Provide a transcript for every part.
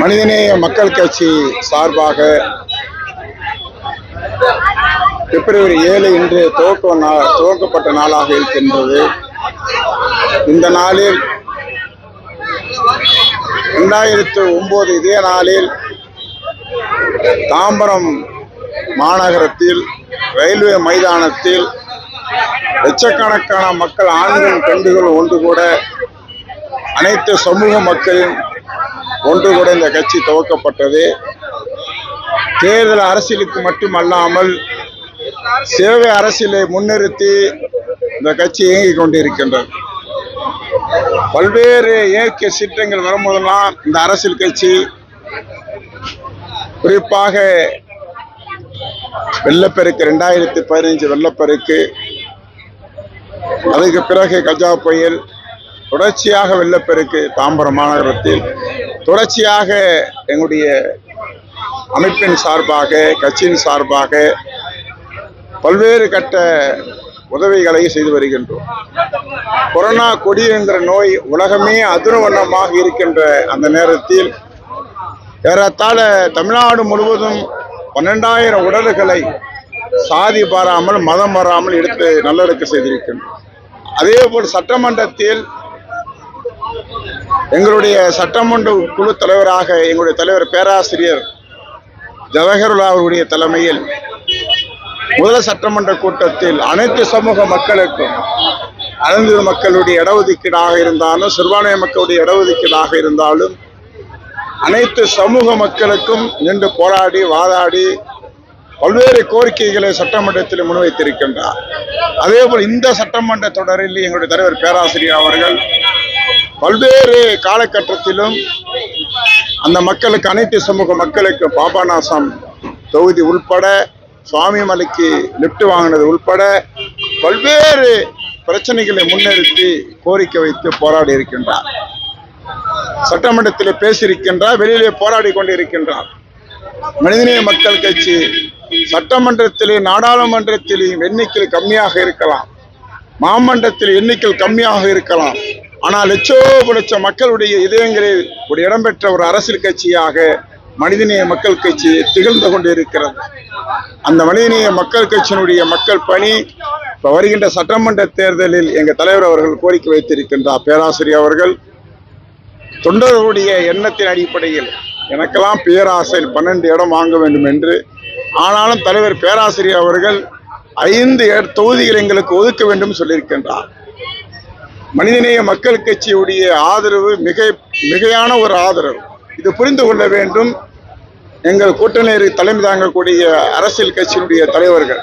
மனிதநேய மக்கள் கட்சி சார்பாக பிப்ரவரி 7 இன்று துவக்கப்பட்ட நாளாக இருக்கின்றது. இந்த நாளில் 2009 இதே நாளில் தாம்பரம் மாநகரத்தில் ரயில்வே மைதானத்தில் லட்சக்கணக்கான மக்கள், ஆண்கள் பெண்கள் ஒன்று கூட, அனைத்து சமூக மக்களின் ஒன்று கூட இந்த கட்சி துவக்கப்பட்டது. தேர்தல் அரசியலுக்கு மட்டுமல்லாமல் சேவை அரசியலை முன்னிறுத்தி இந்த கட்சி இயங்கிக் கொண்டிருக்கின்றது. பல்வேறு இயற்கை சீற்றங்கள் வரும்போதெல்லாம் இந்த அரசியல் கட்சி, குறிப்பாக வெள்ளப்பெருக்கு 2015 வெள்ளப்பெருக்கு, அதுக்கு பிறகு கஜா புயல், தொடர்ச்சியாக வெள்ளப்பெருக்கு தாம்பரம் மாநகரத்தில், தொடர்ச்சியாக எங்களுடைய அமைப்பின் சார்பாக, கட்சியின் சார்பாக பல்வேறு கட்ட உதவிகளை செய்து வருகின்றோம். கொரோனா கொடி என்கிற நோய் உலகமே அதிர்வண்ணமாக இருக்கின்ற அந்த நேரத்தில் ஏறத்தாழ தமிழ்நாடு முழுவதும் 12,000 உடல்களை சாதி பாராமல், மதம் பாராமல் எடுத்து நல்லடக்க செய்திருக்கின்றோம். அதே போல் சட்டமன்றத்தில் எங்களுடைய சட்டமன்ற குழு தலைவராக எங்களுடைய தலைவர் பேராசிரியர் ஜவஹர்லால் அவருடைய தலைமையில் முதல் சட்டமன்ற கூட்டத்தில் அனைத்து சமூக மக்களுக்கும், அனைத்து மக்களுடைய இடஒதுக்கீடாக இருந்தாலும், சிறுபான்மை மக்களுடைய இடஒதுக்கீடாக இருந்தாலும், அனைத்து சமூக மக்களுக்கும் நின்று போராடி வாதாடி பல்வேறு கோரிக்கைகளை சட்டமன்றத்தில் முன்வைத்திருக்கின்றார். அதே போல் இந்த சட்டமன்ற தொடரில் எங்களுடைய தலைவர் பேராசிரியர் அவர்கள் பல்வேறு காலகட்டத்திலும் அந்த மக்களுக்கு, அனைத்து சமூக மக்களுக்கு பாபநாசம் தொகுதி உள்பட, சுவாமிமலைக்கு லிப்ட் வாங்கினது உள்பட பல்வேறு பிரச்சனைகளை முன்னிறுத்தி கோரிக்கை வைத்து போராடி இருக்கின்றார். சட்டமன்றத்தில் பேசியிருக்கின்றார், வெளியிலே போராடி கொண்டிருக்கின்றார். மனிதநேய மக்கள் கட்சி சட்டமன்றத்திலே, நாடாளுமன்றத்திலேயும் எண்ணிக்கையில் கம்மியாக இருக்கலாம், மாமன்றத்தில் எண்ணிக்கையில் கம்மியாக இருக்கலாம், ஆனால் லட்ச மக்களுடைய இதயங்களில் ஒரு இடம்பெற்ற ஒரு அரசியல் கட்சியாக மனிதநேய மக்கள் கட்சி திகழ்ந்து கொண்டிருக்கிறது. அந்த மனிதநேய மக்கள் கட்சியினுடைய மக்கள் பணி இப்ப வருகின்ற சட்டமன்ற தேர்தலில் எங்கள் தலைவர் அவர்கள் கோரிக்கை வைத்திருக்கின்றார். பேராசிரியர் அவர்கள் தொண்டர்களுடைய எண்ணத்தின் அடிப்படையில், எனக்கெல்லாம் பேராசை 12 இடம் வாங்க வேண்டும் என்று, ஆனாலும் தலைவர் பேராசிரியர் அவர்கள் 5 தொகுதிகள் எங்களுக்கு ஒதுக்க வேண்டும் சொல்லியிருக்கின்றார். மனிதநேய மக்கள் கட்சியுடைய ஆதரவு மிகையான ஒரு ஆதரவு. இது புரிந்து கொள்ள வேண்டும். எங்கள் கூட்டணி தலைமை தாங்கக்கூடிய அரசியல் கட்சியினுடைய தலைவர்கள்,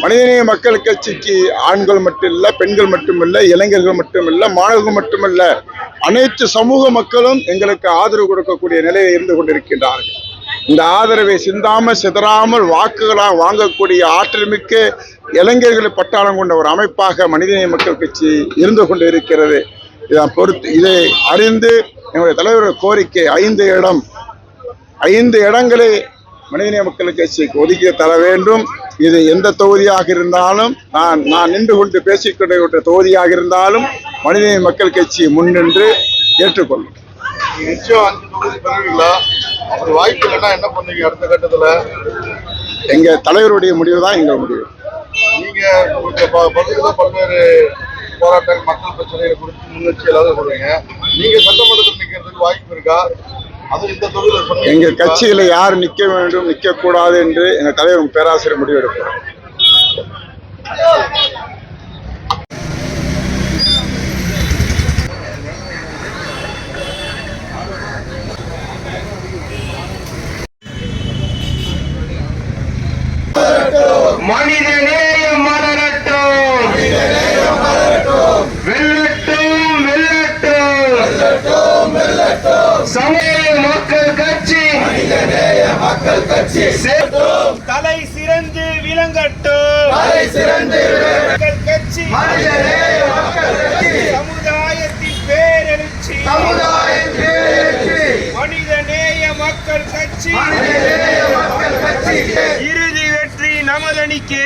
மனிதநேய மக்கள் கட்சிக்கு ஆண்கள் மட்டுமில்ல, பெண்கள் மட்டுமில்ல, இளைஞர்கள் மட்டுமில்ல, மாணவர்கள் மட்டுமல்ல, அனைத்து சமூக மக்களும் எங்களுக்கு ஆதரவு கொடுக்கக்கூடிய நிலையில் இருந்து கொண்டிருக்கின்றார்கள். இந்த ஆதரவை சிந்தாமல் சிதறாமல் வாக்குகளாக வாங்கக்கூடிய ஆற்றல் மிக்க இளைஞர்களை பட்டாளம் கொண்ட ஒரு அமைப்பாக மனிதநேய மக்கள் கட்சி இருந்து கொண்டு இருக்கிறது. இதை அறிந்து எங்களுடைய தலைவர் கோரிக்கை 5 இடங்களை மனிதநேய மக்கள் கட்சிக்கு ஒதுக்கி தர வேண்டும். இது எந்த தொகுதியாக இருந்தாலும், நான் நின்று கொண்டு பேசிக்கொண்ட தொகுதியாக இருந்தாலும் மனிதநேய மக்கள் கட்சி முன்னின்று ஏற்றுக்கொள்ளும். வாய்ப்பு இல்லைன்னா என்ன பண்ணுவீங்க அடுத்த கட்டத்துல? எங்க தலைவருடைய முடிவு தான் எங்க முடிவு. நீங்க பல்வேறு போராட்டங்கள், மக்கள் பிரச்சனைகளை குறித்து முன்னெச்சரிக்கை ஏதாவது சொல்றீங்க. நீங்க சட்டமன்றத்தில் நிக்கிறதுக்கு வாய்ப்பு இருக்கா? அது இந்த தொகுதியில் எங்க கட்சியில யார் நிக்க வேண்டும், நிக்க கூடாது என்று எங்க தலைவர் பேராசிரியர் முடிவு எடுப்பார். மனிதநேயம் மலரட்டும், வெல்லட்டும், சமய மக்கள் கட்சி, தலை சிறந்து விளங்கட்டும், மக்கள் கட்சி, சமுதாயத்தின் பேரெழுச்சி, மனிதநேய மக்கள் கட்சி, இறுதி வெற்றி நமதணிக்கு.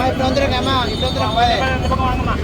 இப்ப வந்துருங்க அம்மா, இப்ப வந்துருங்க.